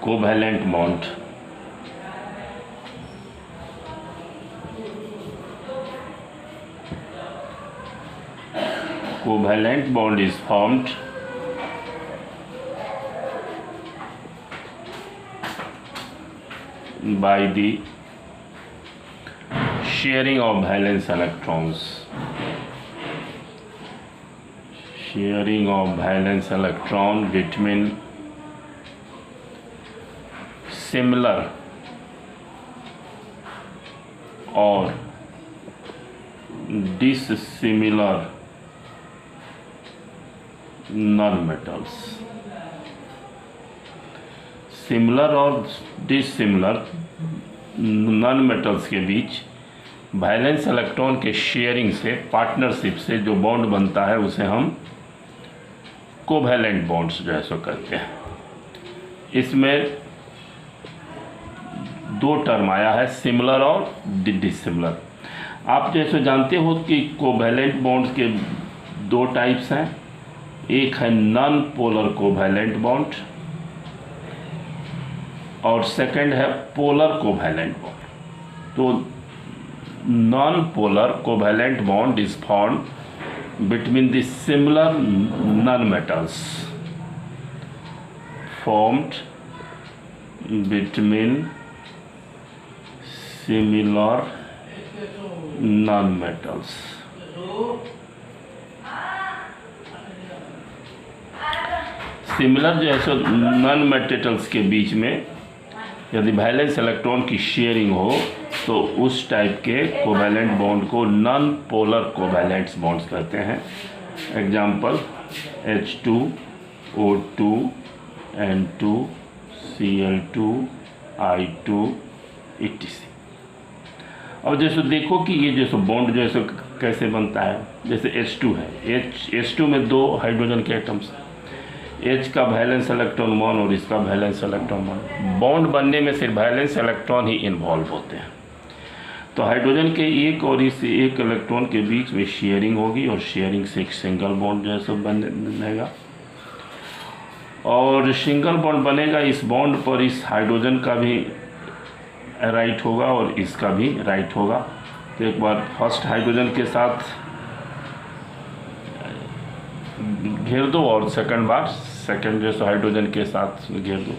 covalent bond. Covalent bond is formed by the sharing of valence electrons. Sharing of valence electron between similar or dissimilar non-metals. Similar और dissimilar non metals के बीच valence electron के sharing से, partnership से जो bond बनता है उसे हम कोवैलेंट बॉन्ड्स जो है सो कहते हैं। इसमें दो टर्म आया है, सिमिलर और डिसिमिलर। आप जैसे जानते हो कि कोवैलेंट बॉन्ड्स के दो टाइप्स हैं, एक है नॉन पोलर कोवैलेंट बॉन्ड और सेकंड है पोलर कोवैलेंट बॉन्ड। तो non polar covalent bond is formed between the similar non metals, formed between similar non metals. Similar जो है सो नॉन मेटल्स के बीच में यदि वैलेंस इलेक्ट्रॉन की शेयरिंग हो तो उस टाइप के कोवैलेंट बॉन्ड को नॉन पोलर कोवैलेंट बॉन्ड्स कहते हैं। Example H2O2 N2 Cl2 I2 etc। अब जैसे देखो कि ये जैसे बॉन्ड जो है कैसे बनता है। जैसे H2 है, H2 में दो हाइड्रोजन के एटम्स, H का वैलेंस इलेक्ट्रॉन 1 और इसका वैलेंस इलेक्ट्रॉन 1। बॉन्ड बनने में सिर्फ वैलेंस इलेक्ट्रॉन ही इन्वॉल्व होते हैं। तो हाइड्रोजन के एक और इस एक इलेक्ट्रॉन के बीच में शेयरिंग होगी और शेयरिंग से एक सिंगल बॉन्ड जो है सो बनेगा और सिंगल बॉन्ड बनेगा। इस बॉन्ड पर इस हाइड्रोजन का भी राइट होगा और इसका भी राइट होगा। तो एक बार फर्स्ट हाइड्रोजन के साथ घेर दो और सेकंड बार सेकंड जैसे हाइड्रोजन के साथ घेर दो।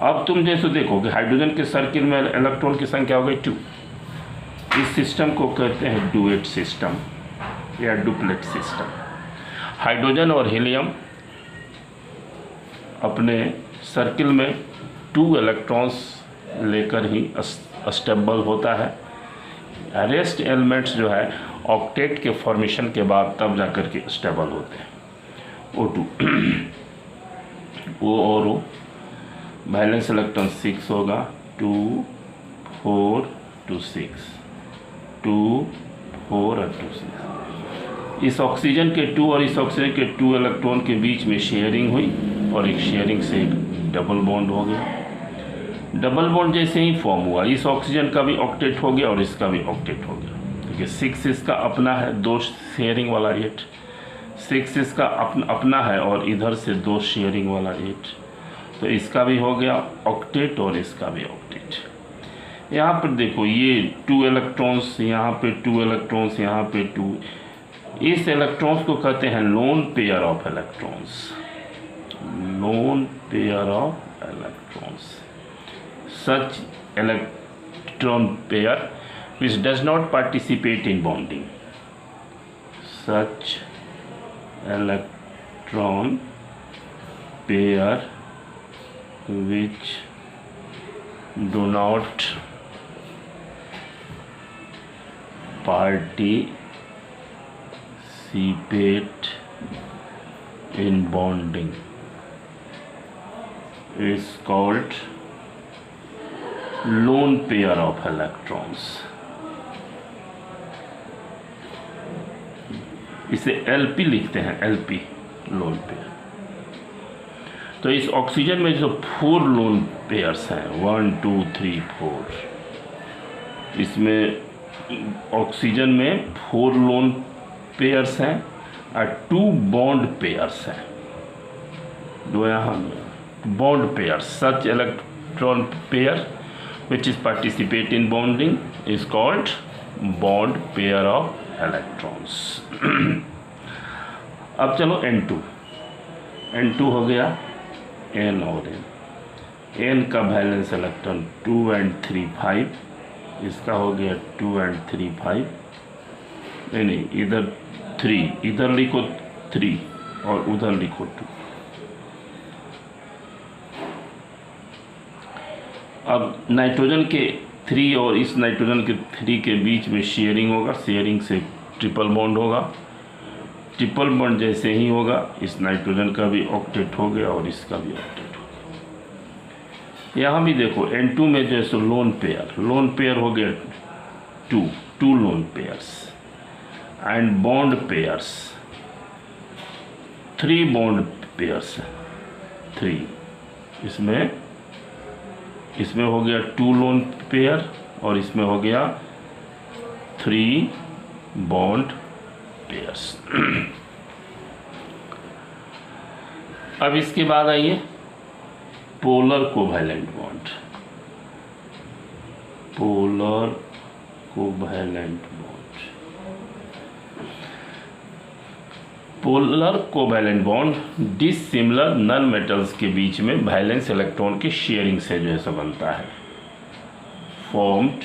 अब तुम जैसे देखो कि हाइड्रोजन के सर्किल में इलेक्ट्रॉन की संख्या हो गई 2। इस सिस्टम को कहते हैं डुएट सिस्टम या डुप्लेट सिस्टम। हाइड्रोजन और हीलियम अपने सर्किल में 2 इलेक्ट्रॉन्स लेकर ही स्टेबल होता है। रेस्ट एलिमेंट्स जो है ऑक्टेट के फॉर्मेशन के बाद तब जाकर के स्टेबल होते हैं। O2 O और O वैलेंस इलेक्ट्रॉन 6 होगा, 2 4 2 6 2 4 और 2 6। इस ऑक्सीजन के 2 और इस ऑक्सीजन के 2 इलेक्ट्रॉन के बीच में शेयरिंग हुई और एक शेयरिंग से एक डबल बॉन्ड हो गया। डबल बॉन्ड जैसे ही फॉर्म हुआ इस ऑक्सीजन का भी ऑक्टेट हो गया और इसका भी ऑक्टेट हो गया, क्योंकि 6 इसका अपना है, 2 शेयरिंग वाला 8, 6 इसका अपना है और इधर से 2 शेयरिंग वाला 8। तो इसका भी हो गया ऑक्टेट और इसका भी ऑक्टेट। यहाँ पर देखो ये 2 इलेक्ट्रॉन्स, यहाँ पे 2 इलेक्ट्रॉन्स, यहाँ पे 2। इस इलेक्ट्रॉन्स को कहते हैं lone pair of electrons. Lone pair of electrons, such electron pair which does not participate in bonding. Such electron pair which do not participate in bonding is called lone pair of electrons। इसे LP लिखते हैं, LP lone pair. तो इस oxygen में जो 4 lone pairs हैं 1 2 3 4, इसमें oxygen में 4 लोन पेयर्स हैं और 2 बॉन्ड पेयर्स हैं। 2 यहाँ bond pair. Such electron pair which is participate in bonding is called bond pair of electrons. अब चलो N2 हो गया N और N का वैलेंस इलेक्ट्रॉन 2 and 3 5, इसका हो गया 2 and 3 5, नहीं इधर 3, इधर लिखो 3 और उधर लिखो 2। अब नाइट्रोजन के 3 और इस नाइट्रोजन के 3 के बीच में शेयरिंग होगा, शेयरिंग से ट्रिपल बॉन्ड होगा। ट्रिपल बॉन्ड जैसे ही होगा इस नाइट्रोजन का भी ऑक्टेट हो गया और इसका भी ऑक्टेट हो गया। यहाँ भी देखो N2 में जैसे लोन पेयर हो गया 2 lone pairs and bond pairs 3 bond pairs 3, इसमें हो गया 2 लोन पेयर और इसमें हो गया 3 बॉन्ड पेयर्स। अब इसके बाद आइए polar covalent bond. Polar covalent bond dissimilar non metals के बीच में वैलेंस इलेक्ट्रॉन की शेयरिंग से जो है सो बनता है। Formed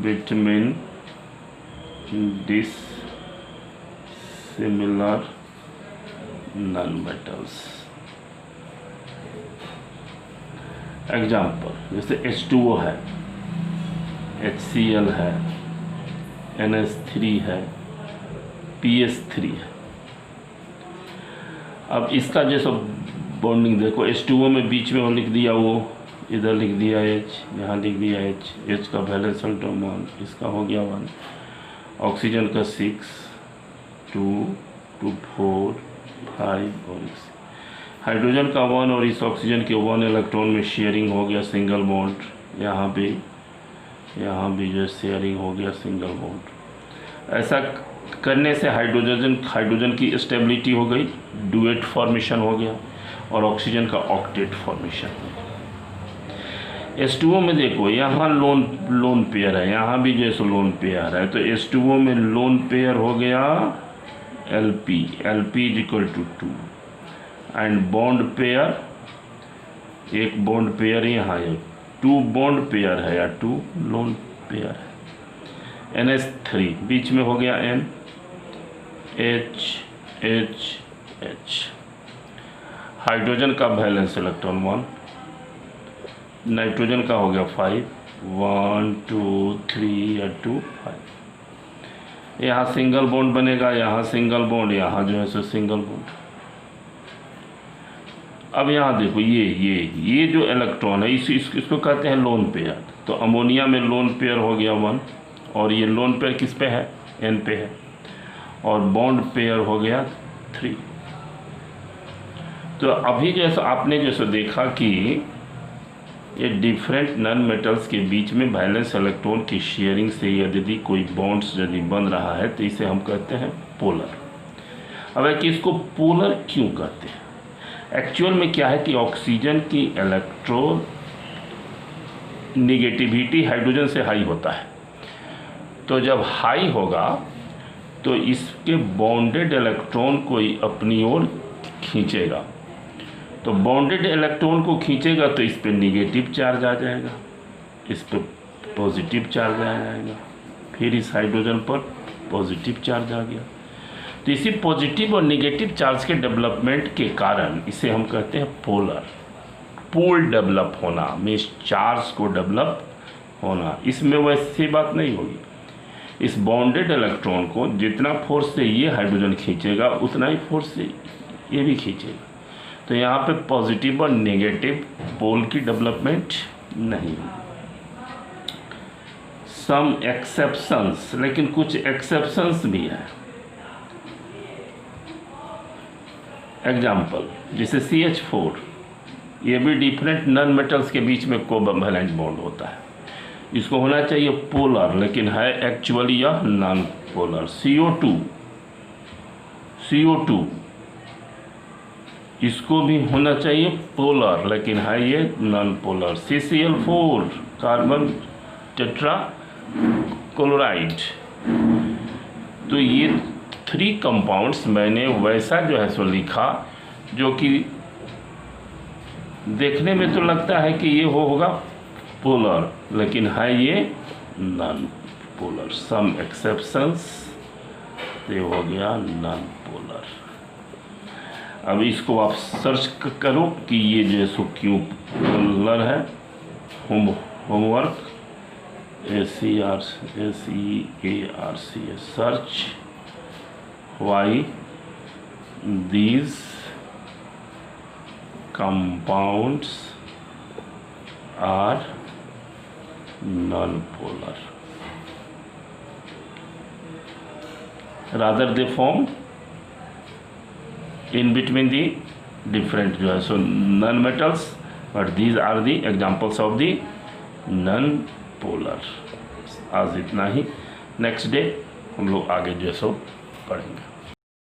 between dissimilar non metals. Example जैसे H2O है, HCl है, NH3 है, PS3 है। अब इसका जैसा बॉन्डिंग देखो H2O में बीच में वो लिख दिया, वो इधर लिख दिया H, यहाँ लिख दिया H का वैलेंस इलेक्ट्रॉन 1, इसका हो गया 1। ऑक्सीजन का 6 2 2 4 5 और हाइड्रोजन का 1 और इस ऑक्सीजन के 1 इलेक्ट्रॉन में शेयरिंग हो गया सिंगल बॉन्ड। यहाँ भी जो शेयरिंग हो गया सिंगल बॉन्ड। ऐसा करने से हाइड्रोजन की स्टेबिलिटी हो गई, डुएट फॉर्मेशन हो गया और ऑक्सीजन का ऑक्टेट फॉर्मेशन। H2O में देखो यहाँ लोन पेयर है, यहाँ भी जैसे लोन पेयर है, तो H2O में लोन पेयर हो गया LP is equal to 2 and bond pair, एक बॉन्ड पेयर यहाँ है, 2 बॉन्ड पेयर है या 2 लोन पेयर है। NH3 बीच में हो गया N H। हाइड्रोजन का वैलेंस इलेक्ट्रॉन 1, नाइट्रोजन का हो गया 5 1 2 3 या 2 5। यहाँ सिंगल बॉन्ड बनेगा, यहाँ सिंगल बॉन्ड, यहाँ जो है सो सिंगल बॉन्ड। अब यहाँ देखो ये जो इलेक्ट्रॉन है इसको कहते हैं लोन पेयर। तो अमोनिया में लोन पेयर हो गया 1 और ये लोन पेयर किस पे है, N पे है, और बॉन्ड पेयर हो गया 3। तो अभी जैसा आपने जैसे देखा कि ये डिफरेंट नॉन मेटल्स के बीच में वैलेंस इलेक्ट्रॉन की शेयरिंग से यदि कोई बॉन्ड्स यदि बन रहा है तो इसे हम कहते हैं पोलर। अब है कि इसको पोलर क्यों कहते हैं? एक्चुअल में क्या है कि ऑक्सीजन की इलेक्ट्रॉन निगेटिविटी हाइड्रोजन से हाई होता है, तो जब हाई होगा तो इसके बॉन्डेड इलेक्ट्रॉन को अपनी ओर खींचेगा। तो बॉन्डेड इलेक्ट्रॉन को खींचेगा तो इस पे निगेटिव चार्ज आ जाएगा, इस पे पॉजिटिव चार्ज आ जाएगा, फिर इस हाइड्रोजन पर पॉजिटिव चार्ज आ गया। तो इसी पॉजिटिव और निगेटिव चार्ज के डेवलपमेंट के कारण इसे हम कहते हैं पोलर। पोल डेवलप होना मीन्स चार्ज को डेवलप होना। इसमें वैसी बात नहीं होगी, इस बॉन्डेड इलेक्ट्रॉन को जितना फोर्स से ये हाइड्रोजन खींचेगा उतना ही फोर्स से ये भी खींचेगा। तो यहाँ पे पॉजिटिव और नेगेटिव पोल की डेवलपमेंट नहीं होगी। सम एक्सेप्शंस, लेकिन कुछ एक्सेप्शंस भी है। एग्जाम्पल जैसे CH4, ये भी डिफरेंट नॉन मेटल्स के बीच में कोवैलेंट बॉन्ड होता है। इसको होना चाहिए पोलर, लेकिन है एक्चुअली यह नॉन पोलर। CO2 इसको भी होना चाहिए पोलर, लेकिन है ये non polar. CCl4 carbon tetra chloride. तो ये 3 कंपाउंड्स मैंने वैसा जो है सो लिखा जो कि देखने में तो लगता है कि ये होगा पोलर, लेकिन है ये नॉन पोलर। सम एक्सेप्शंस, तो ये हो गया नॉन पोलर। अब इसको आप सर्च करो कि ये जो है सो क्यों पोलर है। Homework SEARC search why these compounds are non-polar, rather they form in between the different जो है सो non metals, but these are the examples of the non-polar। आज इतना ही, नेक्स्ट डे हम लोग आगे जो है सो पढ़ेंगे।